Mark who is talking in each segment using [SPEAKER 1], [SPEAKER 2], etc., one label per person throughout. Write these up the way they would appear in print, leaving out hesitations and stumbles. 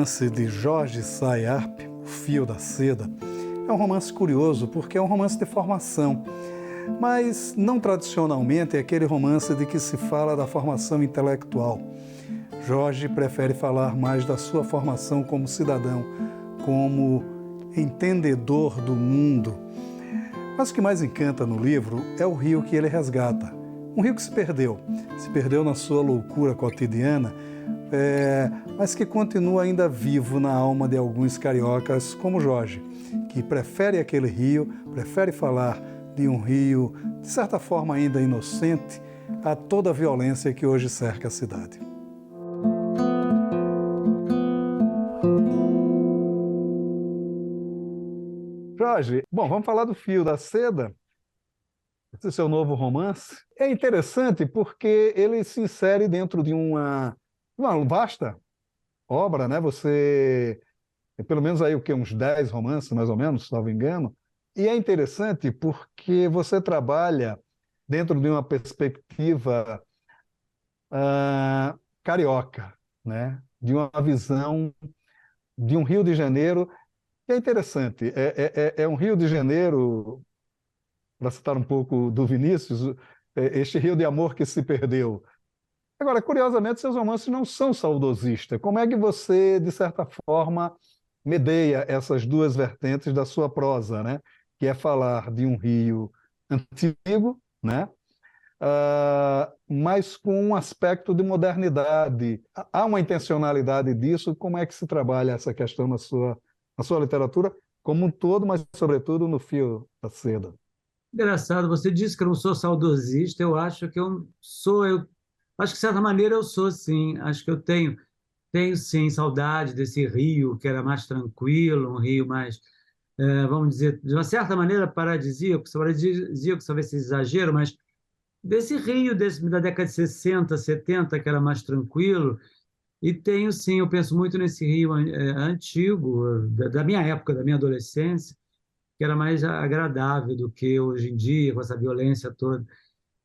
[SPEAKER 1] romance de Jorge Sayarp, O Fio da Seda, é um romance curioso porque é um romance de formação, mas não tradicionalmente é aquele romance de que se fala da formação intelectual. Jorge prefere falar mais da sua formação como cidadão, como entendedor do mundo. Mas o que mais encanta no livro é o rio que ele resgata. Um rio que se perdeu na sua loucura cotidiana, mas que continua ainda vivo na alma de alguns cariocas como Jorge, que prefere aquele rio, prefere falar de um rio, de certa forma ainda inocente, a toda a violência que hoje cerca a cidade. Jorge, bom, vamos falar do Fio da Seda, esse seu novo romance. É interessante porque ele se insere dentro de uma vasta obra, né? Você, pelo menos aí o que, uns 10 romances, mais ou menos, se não me engano. E é interessante porque você trabalha dentro de uma perspectiva carioca, né? De uma visão de um Rio de Janeiro que é interessante. É um Rio de Janeiro, para citar um pouco do Vinícius, este Rio de amor que se perdeu. Agora, curiosamente, seus romances não são saudosistas. Como é que você, de certa forma, medeia essas duas vertentes da sua prosa, né? Que é falar de um Rio antigo, né? Mas com um aspecto de modernidade. Há uma intencionalidade disso? Como é que se trabalha essa questão na sua literatura como um todo, mas, sobretudo, no Fio da Seda?
[SPEAKER 2] Engraçado, você disse que eu não sou saudosista, eu acho que eu sou, eu acho que de certa maneira eu sou sim, acho que eu tenho sim saudade desse Rio que era mais tranquilo, um Rio mais, vamos dizer, de uma certa maneira paradisíaco, talvez seja exagero, mas desse Rio da década de 60, 70, que era mais tranquilo, e tenho sim, eu penso muito nesse Rio antigo, da minha época, da minha adolescência, que era mais agradável do que hoje em dia, com essa violência toda.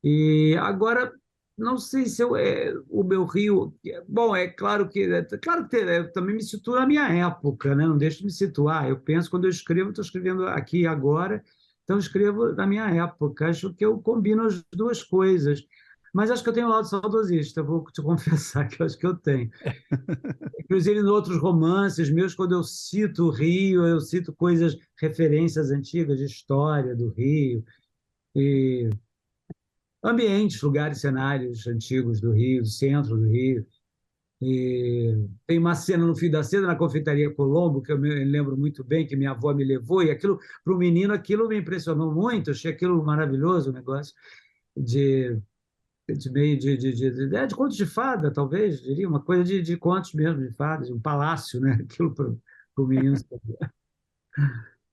[SPEAKER 2] E agora, não sei se o meu Rio. Bom, é claro que eu também me situo na minha época, né? Não deixo de me situar. Eu penso, quando eu escrevo, estou escrevendo aqui e agora, então eu escrevo na minha época. Acho que eu combino as duas coisas. Mas acho que eu tenho um lado saudosista, vou te confessar que eu acho que eu tenho. Inclusive, em outros romances meus, quando eu cito o Rio, eu cito coisas, referências antigas de história do Rio, e ambientes, lugares, cenários antigos do Rio, do centro do Rio. E tem uma cena no Fio da Seda, na Confeitaria Colombo, que eu me lembro muito bem, que minha avó me levou, e aquilo, para o menino, aquilo me impressionou muito, achei aquilo maravilhoso, o negócio de, de meio de contos de fada, talvez, diria, uma coisa de contos mesmo, de fadas, um palácio, né? Aquilo para o menino.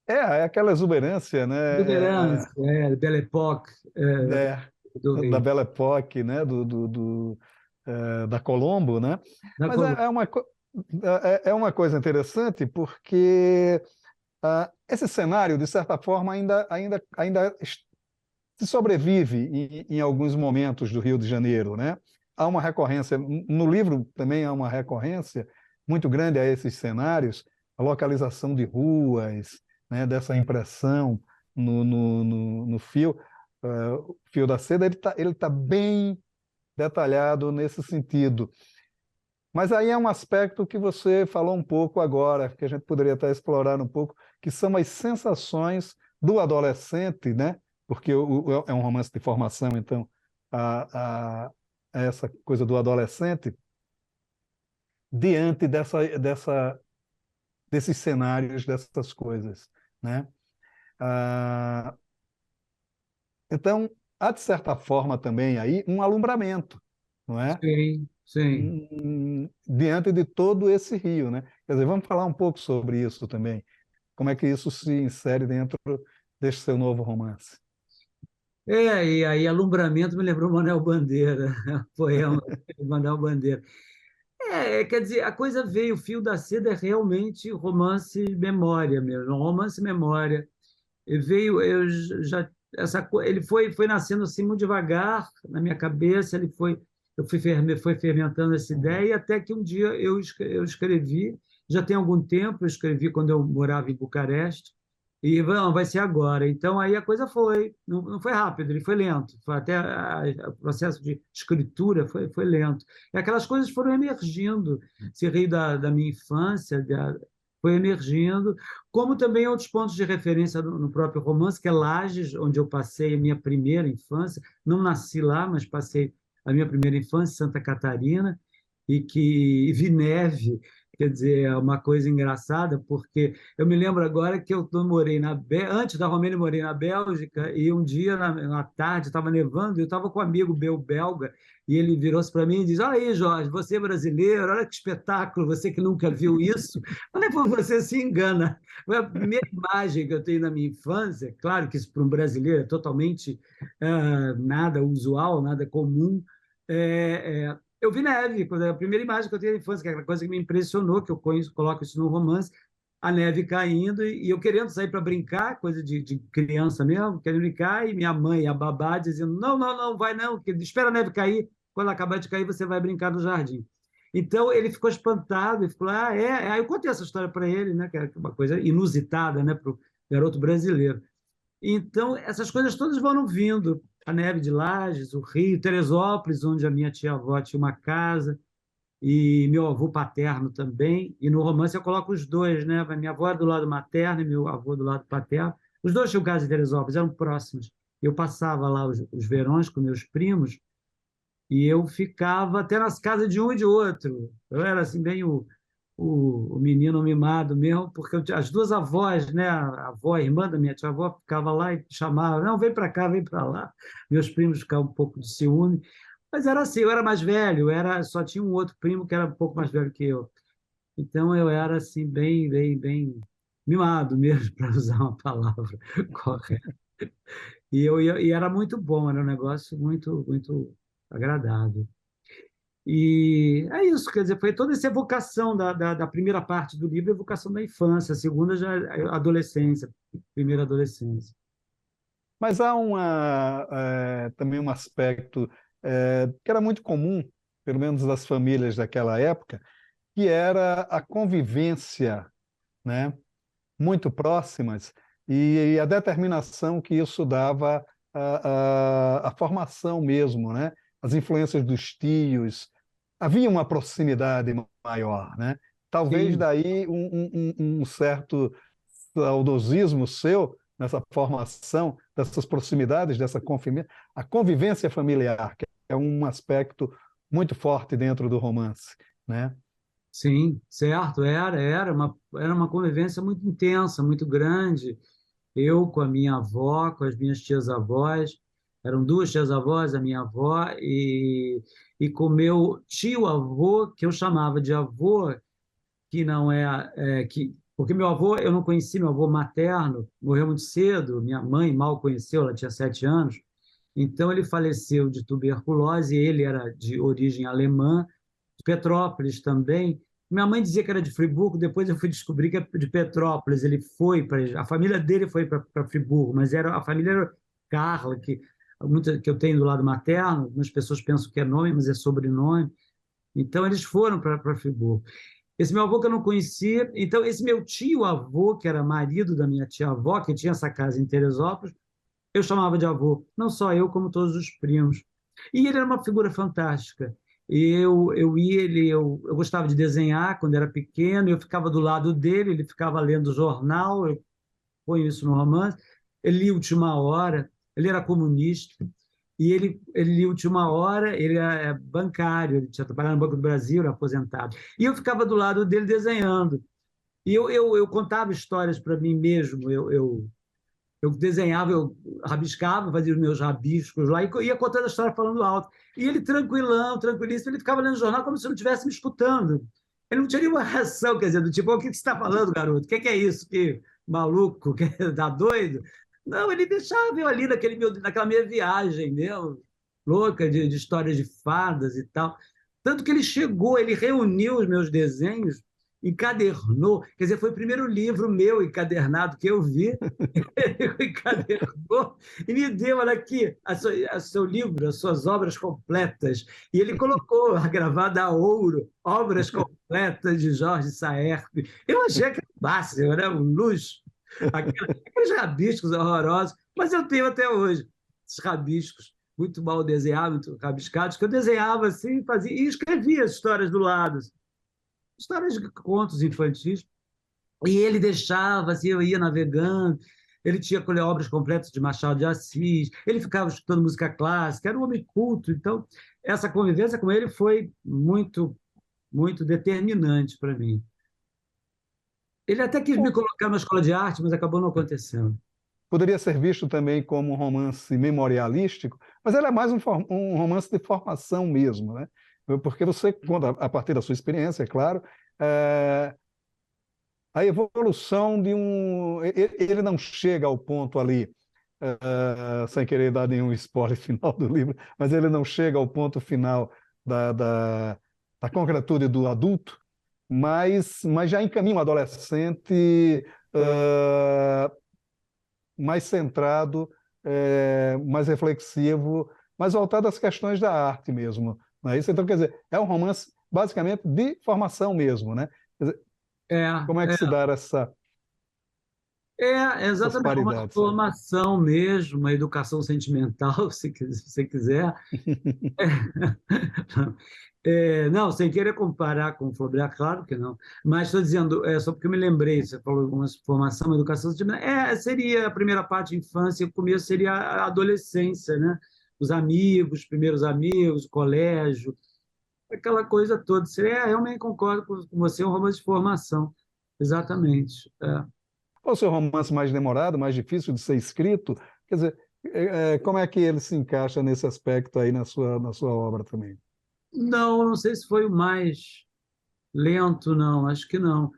[SPEAKER 1] É aquela exuberância, né?
[SPEAKER 2] Exuberância, Belle Époque,
[SPEAKER 1] É,
[SPEAKER 2] do
[SPEAKER 1] da
[SPEAKER 2] Rio.
[SPEAKER 1] Belle Époque, né? Da Colombo, né?
[SPEAKER 2] Da
[SPEAKER 1] Mas
[SPEAKER 2] Colômbia.
[SPEAKER 1] é uma coisa interessante porque esse cenário, de certa forma, ainda se sobrevive em alguns momentos do Rio de Janeiro, né? Há uma recorrência, no livro também há uma recorrência muito grande a esses cenários, a localização de ruas, né? Dessa impressão no fio. O Fio da Seda ele tá bem detalhado nesse sentido. Mas aí é um aspecto que você falou um pouco agora, que a gente poderia até explorar um pouco, que são as sensações do adolescente, né? Porque é um romance de formação, então, a, a, essa coisa do adolescente, diante desses cenários, dessas coisas, né? Ah, então, há, de certa forma, também aí um alumbramento, não é?
[SPEAKER 2] Sim, sim.
[SPEAKER 1] Diante de todo esse rio, né? Quer dizer, vamos falar um pouco sobre isso também. Como é que isso se insere dentro deste seu novo romance?
[SPEAKER 2] E aí, Alumbramento me lembrou Manuel Bandeira, poema de Manuel Bandeira. Quer dizer, a coisa veio, o Fio da Seda é realmente romance memória mesmo, um romance memória. E veio, eu já, ele foi nascendo assim muito devagar na minha cabeça, eu fui fermentando essa ideia, até que um dia eu escrevi, já tem algum tempo, eu escrevi quando eu morava em Bucareste, e não, vai ser agora. Então, aí a coisa foi, não foi rápido, ele foi lento, foi até o processo de escritura foi lento. E aquelas coisas foram emergindo, esse rio da minha infância, foi emergindo, como também outros pontos de referência no próprio romance, que é Lages, onde eu passei a minha primeira infância. Não nasci lá, mas passei a minha primeira infância em Santa Catarina, e vi neve. Quer dizer, é uma coisa engraçada, porque eu me lembro agora que eu morei antes da Romênia, eu morei na Bélgica, e um dia, na tarde, estava nevando, e eu estava com um amigo meu belga, e ele virou-se para mim e disse: Olha aí, Jorge, você é brasileiro, olha que espetáculo, você que nunca viu isso. Falei: Pô, você se engana. Foi a primeira imagem que eu tenho na minha infância, claro que isso para um brasileiro é totalmente nada usual, nada comum. Eu vi neve, a primeira imagem que eu tenho da infância, que é aquela coisa que me impressionou, que eu coloco isso no romance, a neve caindo e eu querendo sair para brincar, coisa de criança mesmo, querendo brincar, e minha mãe, a babá, dizendo: Não, não, não, vai não, espera a neve cair, quando acabar de cair você vai brincar no jardim. Então ele ficou espantado e ficou: Ah, é? Aí eu contei essa história para ele, né, que é uma coisa inusitada, né, para o garoto brasileiro. Então, essas coisas todas foram vindo. A neve de Lages, o Rio, Teresópolis, onde a minha tia-avó tinha uma casa, e meu avô paterno também. E no romance eu coloco os dois, né? A minha avó é do lado materno e meu avô do lado paterno. Os dois tinham casa em Teresópolis, eram próximos. Eu passava lá os verões com meus primos e eu ficava até nas casas de um e de outro. Eu era assim, bem o menino mimado mesmo, porque as duas avós, né, a avó, a irmã da minha tia-avó, ficava lá e chamava: Não, vem para cá, vem para lá. Meus primos ficavam um pouco de ciúme, mas era assim, eu era mais velho, só tinha um outro primo que era um pouco mais velho que eu. Então eu era assim, bem mimado mesmo, para usar uma palavra correta. E era muito bom, era um negócio muito agradável. E é isso, quer dizer, foi toda essa evocação da primeira parte do livro, evocação da infância, a segunda já é a adolescência, primeira adolescência.
[SPEAKER 1] Mas há também um aspecto que era muito comum, pelo menos das famílias daquela época, que era a convivência, né, muito próximas e a determinação que isso dava à formação mesmo, né? As influências dos tios, havia uma proximidade maior, né? Talvez
[SPEAKER 2] Sim,
[SPEAKER 1] daí um certo saudosismo seu nessa formação dessas proximidades, a convivência familiar, que é um aspecto muito forte dentro do romance, né?
[SPEAKER 2] sim, certo, era uma convivência muito intensa, muito grande. Eu com a minha avó, com as minhas tias-avós, eram duas tias-avós, a minha avó, e com meu tio-avô, que eu chamava de avô, que não porque meu avô, eu não conheci, meu avô materno, morreu muito cedo, minha mãe mal conheceu, ela tinha 7 anos, então ele faleceu de tuberculose, ele era de origem alemã, de Petrópolis também. Minha mãe dizia que era de Friburgo, depois eu fui descobrir que é de Petrópolis. A família dele foi para Friburgo, mas a família era Carla, que eu tenho do lado materno, algumas pessoas pensam que é nome, mas é sobrenome. Então eles foram para Friburgo. Esse meu avô que eu não conhecia, então esse meu tio-avô, que era marido da minha tia-avó, que tinha essa casa em Teresópolis, eu chamava de avô, não só eu, como todos os primos. E ele era uma figura fantástica. Eu gostava de desenhar quando era pequeno, eu ficava do lado dele, ele ficava lendo jornal, eu ponho isso no romance. Ele lia Última Hora, ele era comunista, e ele lia Última Hora, ele é bancário, ele tinha trabalhado no Banco do Brasil, era aposentado. E eu ficava do lado dele desenhando. E eu contava histórias para mim mesmo, eu desenhava, eu rabiscava, fazia os meus rabiscos lá e ia contando a história falando alto. E ele tranquilão, tranquilíssimo, ele ficava lendo o jornal como se não estivesse me escutando. Ele não tinha nenhuma reação, quer dizer, do tipo: O que você está falando, garoto? O que é isso? Que maluco? Que tá doido? Não, ele deixava eu ali naquela minha viagem mesmo, louca de histórias de fadas e tal. Tanto que ele reuniu os meus desenhos encadernou, quer dizer, foi o primeiro livro meu encadernado que eu vi, ele encadernou e me deu, olha aqui, a seu livro, as suas obras completas, e ele colocou a gravada a ouro, obras completas de Jorge Saerpe. Eu achei que máximo, né? Um luxo, aqueles rabiscos horrorosos, mas eu tenho até hoje esses rabiscos muito mal desenhados, muito rabiscados, que eu desenhava assim, fazia, e escrevia as histórias do lado, histórias de contos infantis, e ele deixava, assim, eu ia navegando, ele tinha obras completas de Machado de Assis, ele ficava escutando música clássica, era um homem culto, então essa convivência com ele foi muito, muito determinante para mim. Ele até quis me colocar na escola de arte, mas acabou não acontecendo.
[SPEAKER 1] Poderia ser visto também como um romance memorialístico, mas ele é mais um romance de formação mesmo, né? Porque você conta, a partir da sua experiência, é claro, é, a evolução de um. Ele não chega ao ponto ali, sem querer dar nenhum spoiler final do livro, mas ele não chega ao ponto final da concretude do adulto, mas já encaminha um adolescente mais centrado, mais reflexivo, mais voltado às questões da arte mesmo. Não é isso? Então, quer dizer, é um romance basicamente de formação mesmo, né? Quer dizer,
[SPEAKER 2] É,
[SPEAKER 1] como é que
[SPEAKER 2] é,
[SPEAKER 1] se dá
[SPEAKER 2] é
[SPEAKER 1] essas
[SPEAKER 2] exatamente uma
[SPEAKER 1] paridades?
[SPEAKER 2] formação mesmo, uma educação sentimental, se você quiser. Não, sem querer comparar com o Flaubert, claro que não. Mas estou dizendo, só porque eu me lembrei, você falou alguma formação, educação, seria a primeira parte infância, o começo seria a adolescência, né? Os amigos, primeiros amigos, o colégio, aquela coisa toda. Realmente concordo com você, é um romance de formação, exatamente.
[SPEAKER 1] Qual o seu romance mais demorado, mais difícil de ser escrito? Quer dizer, como é que ele se encaixa nesse aspecto aí na sua obra também?
[SPEAKER 2] Não, não sei se foi o mais lento, não, acho que não.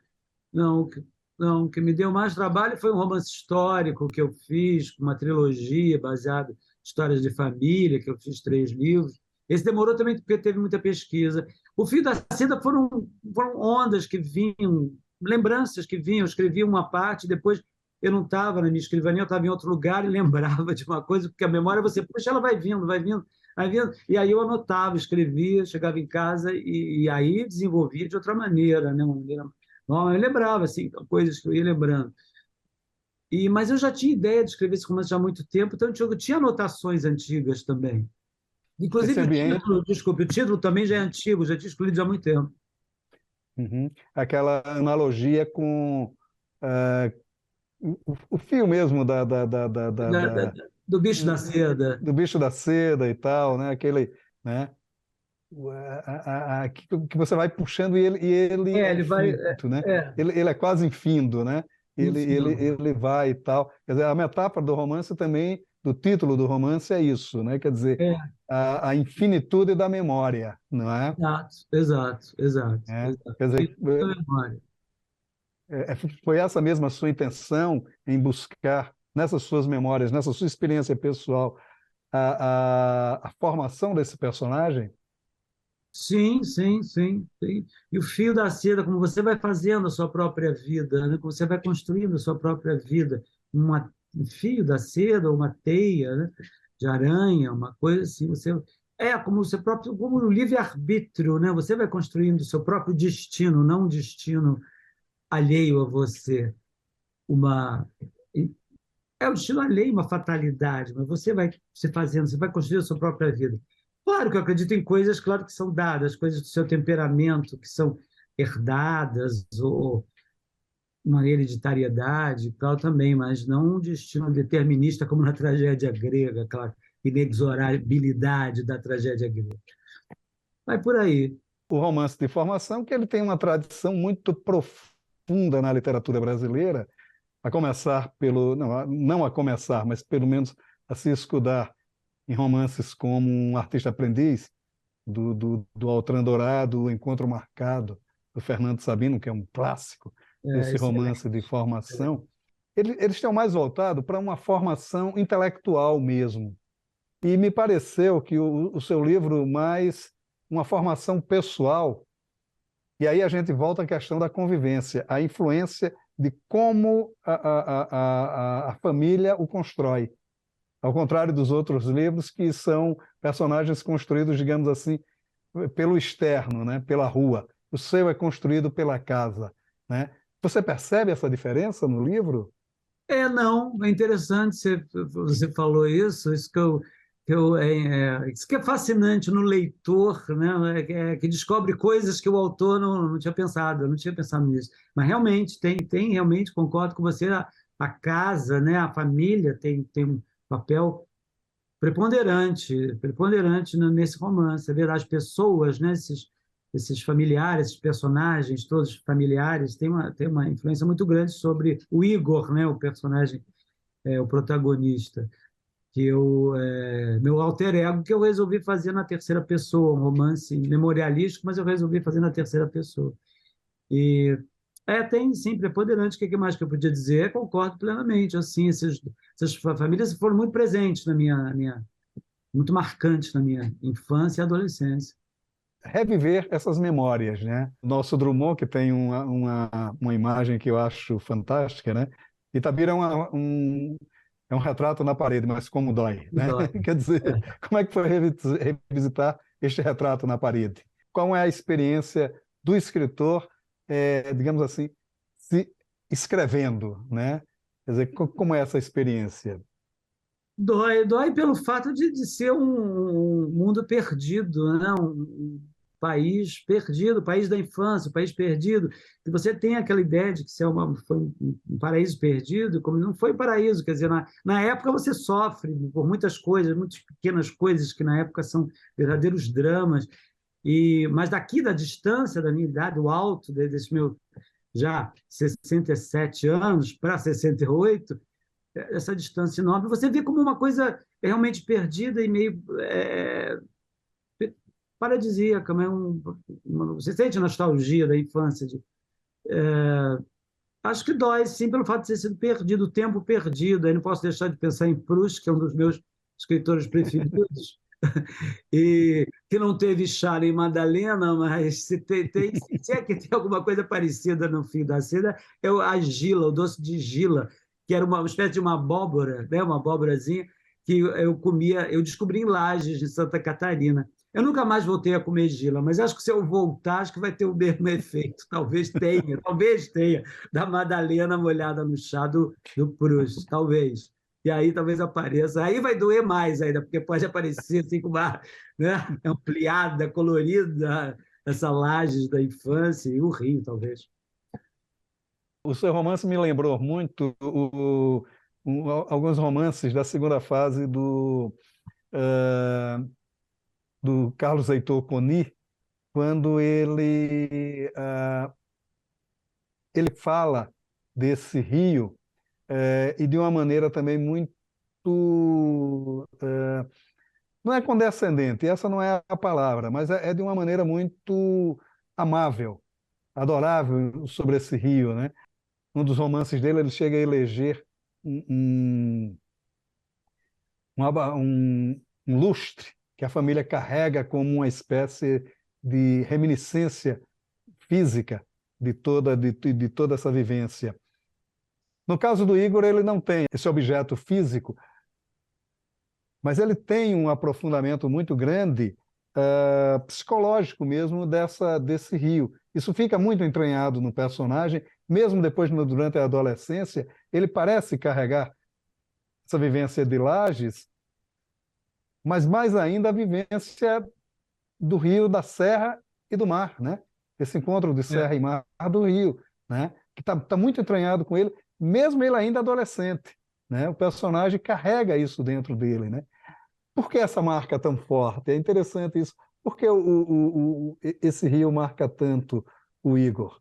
[SPEAKER 2] Não, não, o que me deu mais trabalho foi um romance histórico que eu fiz, uma trilogia baseada em histórias de família, que eu fiz 3 livros. Esse demorou também porque teve muita pesquisa. O Fio da Seda foram ondas que vinham, lembranças que vinham. Eu escrevia uma parte, depois eu não estava na minha escrivaninha, eu estava em outro lugar e lembrava de uma coisa, porque a memória você, puxa, ela vai vindo, vai vindo, vai vindo. E aí eu anotava, escrevia, chegava em casa e aí desenvolvia de outra maneira, né? Uma maneira. Não, eu lembrava, assim, coisas que eu ia lembrando. Mas eu já tinha ideia de escrever esse romance já há muito tempo, então eu tinha anotações antigas também.
[SPEAKER 1] Esse
[SPEAKER 2] Inclusive o
[SPEAKER 1] ambiente,
[SPEAKER 2] título, desculpe, o título também já é antigo, já tinha escolhido há muito tempo.
[SPEAKER 1] uhum, aquela analogia com o fio mesmo
[SPEAKER 2] Do bicho da seda.
[SPEAKER 1] do bicho da seda e tal, né? Aquele, né? Que você vai puxando e ele é
[SPEAKER 2] Ele vai.
[SPEAKER 1] infinito, né?
[SPEAKER 2] É,
[SPEAKER 1] Ele é quase infindo, né? Ele, ele,
[SPEAKER 2] enfim.
[SPEAKER 1] ele vai e tal. Quer dizer, a metáfora do romance também, do título do romance é isso, né? Quer dizer,
[SPEAKER 2] É,
[SPEAKER 1] a infinitude da memória, não é?
[SPEAKER 2] exato, exato, exato,
[SPEAKER 1] É.
[SPEAKER 2] exato.
[SPEAKER 1] Quer dizer,
[SPEAKER 2] Isso é memória.
[SPEAKER 1] foi essa mesma sua intenção em buscar nessas suas memórias, nessa sua experiência pessoal, a formação desse personagem?
[SPEAKER 2] Sim, sim, sim, sim. E o fio da seda, como você vai fazendo a sua própria vida, né? Como você vai construindo a sua própria vida, um fio da seda, uma teia, né? De aranha, uma coisa assim. Como o seu próprio, como o livre-arbítrio, né? Você vai construindo o seu próprio destino, não um destino alheio a você. Uma É o destino alheio, uma fatalidade, mas você vai se fazendo, você vai construir a sua própria vida. Claro que eu acredito em coisas, claro que são dadas, coisas do seu temperamento, que são herdadas, ou uma hereditariedade, claro também, mas não um destino determinista como na tragédia grega, aquela inexorabilidade da tragédia grega. Vai por aí.
[SPEAKER 1] O romance de formação, que ele tem uma tradição muito profunda na literatura brasileira, a começar não a começar, mas pelo menos a se escudar em romances como Um Artista Aprendiz, do Altran Dourado, O Encontro Marcado, do Fernando Sabino, que é um clássico desse romance
[SPEAKER 2] Excelente.
[SPEAKER 1] de formação. Eles estão mais voltados para uma formação intelectual mesmo. E me pareceu que o seu livro mais uma formação pessoal E aí a gente volta à questão da convivência, a influência de como a família o constrói. Ao contrário dos outros livros, que são personagens construídos, digamos assim, pelo externo, né? Pela rua. O seu é construído pela casa, né? Você percebe essa diferença no livro?
[SPEAKER 2] Não, é interessante você falou isso, isso que é fascinante no leitor, né? Que descobre coisas que o autor não tinha pensado, eu não tinha pensado nisso. Mas realmente, realmente, concordo com você, a casa, né? A família tem um papel preponderante nesse romance. É verdade, as pessoas, né? Esses familiares, esses personagens, todos familiares, tem uma influência muito grande sobre o Igor, né? O personagem, o protagonista, meu alter ego, que eu resolvi fazer na terceira pessoa, um romance memorialístico, mas eu resolvi fazer na terceira pessoa. E tem sim, preponderante. O que mais que eu podia dizer? Concordo plenamente. Assim, essas famílias foram muito presentes muito marcantes na minha infância e adolescência.
[SPEAKER 1] Reviver essas memórias, né? Nosso Drummond, que tem uma imagem que eu acho fantástica, né? Itabira é um retrato na parede, mas como dói,
[SPEAKER 2] Me
[SPEAKER 1] né?
[SPEAKER 2] dói.
[SPEAKER 1] Quer dizer, como é que foi revisitar este retrato na parede? Qual é a experiência do escritor, digamos assim, se escrevendo, né? Quer dizer, como é essa experiência?
[SPEAKER 2] Dói pelo fato de ser um mundo perdido, né? Um país perdido, país da infância, país perdido. E você tem aquela ideia de que isso foi um paraíso perdido, como não foi paraíso. Quer dizer, na época você sofre por muitas coisas, muitas pequenas coisas que na época são verdadeiros dramas. Mas daqui da distância da minha idade, do alto desse meu já 67 anos para 68, essa distância enorme, você vê como uma coisa realmente perdida e meio paradisíaca, mas você sente a nostalgia da infância. Acho que dói, sim, pelo fato de ter sido perdido, o tempo perdido. Aí não posso deixar de pensar em Proust, que é um dos meus escritores preferidos, e que não teve Charlie e Madalena, mas se é que tem alguma coisa parecida no fim da cena, a Gila, o doce de Gila, que era uma espécie de uma abóbora, né? Uma abóborazinha que eu comia, eu descobri em Lages, de Santa Catarina. Eu nunca mais voltei a comer Gila, mas acho que se eu voltar, acho que vai ter o mesmo efeito. Talvez tenha, da Madalena molhada no chá do Proust, talvez. E aí talvez apareça. Aí vai doer mais ainda, porque pode aparecer assim com uma, né, ampliada, colorida, essa Lages da infância e o Rio, talvez.
[SPEAKER 1] O seu romance me lembrou muito alguns romances da segunda fase do Carlos Heitor Coni, quando ele fala desse rio, e de uma maneira também muito, não é condescendente, essa não é a palavra, mas é de uma maneira muito amável, adorável sobre esse rio, né? Um dos romances dele, ele chega a eleger um, um, um lustre que a família carrega como uma espécie de reminiscência física de toda essa vivência. No caso do Igor, ele não tem esse objeto físico, mas ele tem um aprofundamento muito grande, psicológico mesmo, desse rio. Isso fica muito entranhado no personagem, mesmo depois, durante a adolescência, ele parece carregar essa vivência de Lages, mas mais ainda a vivência do rio, da serra e do mar, né? Esse encontro de
[SPEAKER 2] É.
[SPEAKER 1] serra e mar do rio, né? Que está muito entranhado com ele, mesmo ele ainda adolescente, né? O personagem carrega isso dentro dele, né? Por que essa marca tão forte? É interessante isso. Por que esse rio marca tanto o Igor?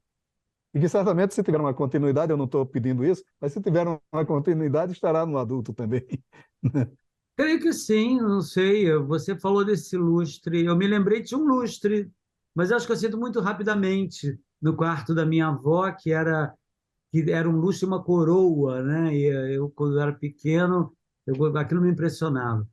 [SPEAKER 1] E que certamente, se tiver uma continuidade, eu não estou pedindo isso, mas se tiver uma continuidade, estará no adulto também.
[SPEAKER 2] Creio que sim, não sei. Você falou desse lustre. Eu me lembrei de um lustre, mas acho que eu sinto muito rapidamente no quarto da minha avó, que era um lustre e uma coroa, né? E eu, quando eu era pequeno, aquilo me impressionava.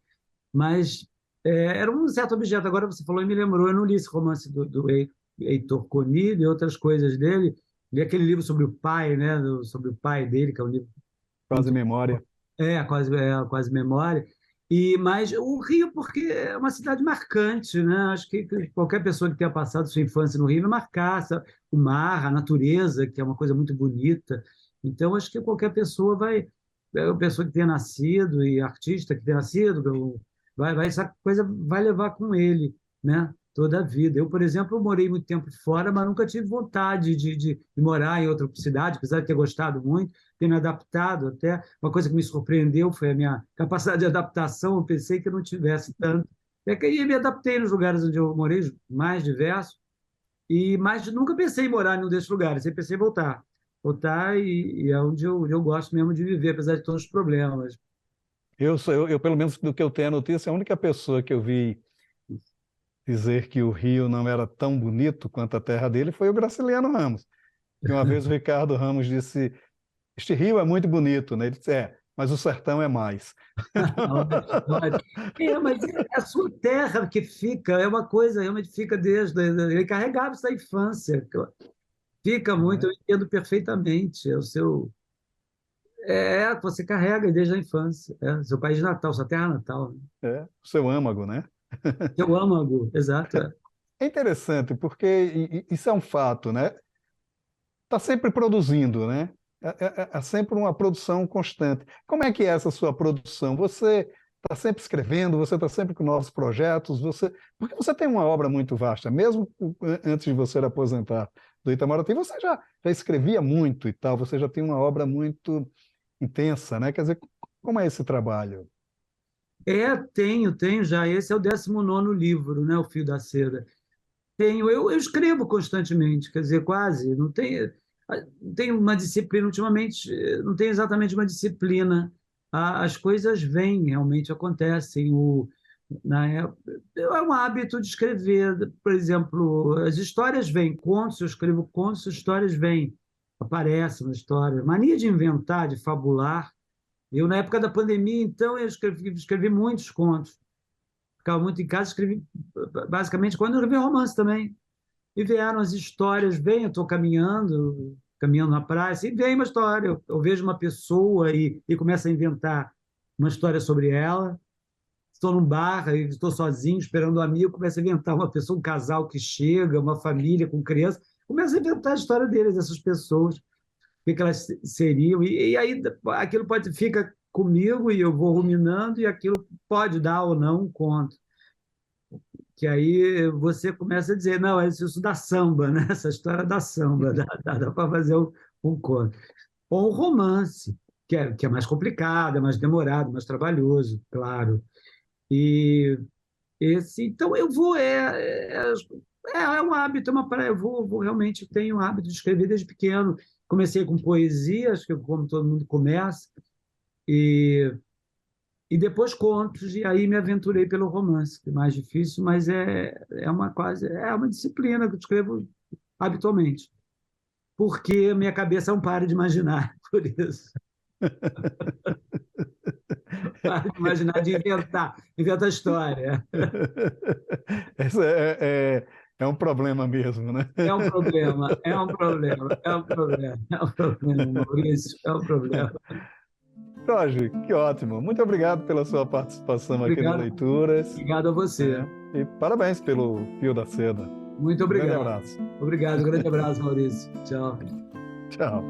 [SPEAKER 2] Mas era um certo objeto. Agora você falou e me lembrou. Eu não li esse romance do Eiko. Heitor Coni, li outras coisas dele, li aquele livro sobre o pai, né, sobre o pai dele, que é um livro
[SPEAKER 1] Quase
[SPEAKER 2] muito
[SPEAKER 1] memória.
[SPEAKER 2] quase memória. Mas o Rio, porque é uma cidade marcante, né? Acho que qualquer pessoa que tenha passado sua infância no Rio vai marcar o mar, a natureza, que é uma coisa muito bonita. Então, acho que qualquer pessoa uma pessoa que tenha nascido e artista que tenha nascido, essa coisa vai levar com ele, né? Toda a vida. Eu, por exemplo, morei muito tempo fora, mas nunca tive vontade de morar em outra cidade, apesar de ter gostado muito, ter me adaptado até. Uma coisa que me surpreendeu foi a minha capacidade de adaptação. Eu pensei que eu não tivesse tanto. É que aí me adaptei nos lugares onde eu morei, mais diversos, mas nunca pensei em morar em um desses lugares. Sempre pensei em voltar. Voltar e é onde eu gosto mesmo de viver, apesar de todos os problemas.
[SPEAKER 1] Pelo menos do que eu tenho a notícia, a única pessoa que eu vi dizer que o Rio não era tão bonito quanto a terra dele foi o Graciliano Ramos. Que uma vez o Ricardo Ramos disse: Este rio é muito bonito, né? Ele disse: mas o sertão é mais.
[SPEAKER 2] Mas é a sua terra que fica, é uma coisa, realmente fica desde. Ele carregava isso da infância. Fica muito, eu entendo perfeitamente. É o seu. Você carrega desde a infância. Seu país natal, sua terra natal.
[SPEAKER 1] O seu âmago, né?
[SPEAKER 2] Seu âmago, exato.
[SPEAKER 1] É interessante, porque isso é um fato, né? Está sempre produzindo, né? É sempre uma produção constante. Como é que é essa sua produção? Você está sempre escrevendo, você está sempre com novos projetos, porque você tem uma obra muito vasta, mesmo antes de você aposentar do Itamaraty, você já escrevia muito e tal, você já tem uma obra muito intensa, né? Quer dizer, como é esse trabalho?
[SPEAKER 2] Tenho já. Esse é o 19º livro, né? O Fio da Seda. Eu escrevo constantemente, quer dizer, quase. Não tenho uma disciplina ultimamente, não tenho exatamente uma disciplina. As coisas vêm, realmente acontecem. É um hábito de escrever, por exemplo, as histórias vêm, contos, eu escrevo contos, histórias vêm, aparecem nas histórias. Mania de inventar, de fabular. Eu, na época da pandemia, então, eu escrevi muitos contos. Ficava muito em casa, escrevi basicamente quando eu escrevi romance também. E vieram as histórias, eu estou caminhando na praia, e vem uma história. Eu vejo uma pessoa e começo a inventar uma história sobre ela. Estou num bar, estou sozinho, esperando um amigo, começo a inventar uma pessoa, um casal que chega, uma família com criança. Começo a inventar a história deles, dessas pessoas, o que elas seriam. E aí aquilo fica comigo e eu vou ruminando, e aquilo pode dar ou não um conto. Que aí você começa a dizer, não, é isso da samba, né? Essa história da samba, dá para fazer um conto. Ou um romance, que é mais complicado, é mais demorado, mais trabalhoso, claro. E então eu vou, é um hábito, eu realmente tenho o hábito de escrever desde pequeno. Comecei com poesia, acho que como todo mundo começa, e depois contos, e aí me aventurei pelo romance, que é mais difícil, mas é uma disciplina que eu escrevo habitualmente, porque minha cabeça não para de imaginar, por isso. Para de imaginar, de inventar história.
[SPEAKER 1] Esse é um problema mesmo, né?
[SPEAKER 2] É um problema, é um problema, é um problema, é um problema, Maurício, é um problema.
[SPEAKER 1] Jorge, que ótimo. Muito obrigado pela sua participação aqui no
[SPEAKER 2] Obrigado,
[SPEAKER 1] Leituras.
[SPEAKER 2] obrigado a você.
[SPEAKER 1] E parabéns pelo Fio da Seda.
[SPEAKER 2] Muito
[SPEAKER 1] Um grande
[SPEAKER 2] obrigado.
[SPEAKER 1] abraço.
[SPEAKER 2] Obrigado, um grande abraço, Maurício. Tchau.
[SPEAKER 1] Tchau.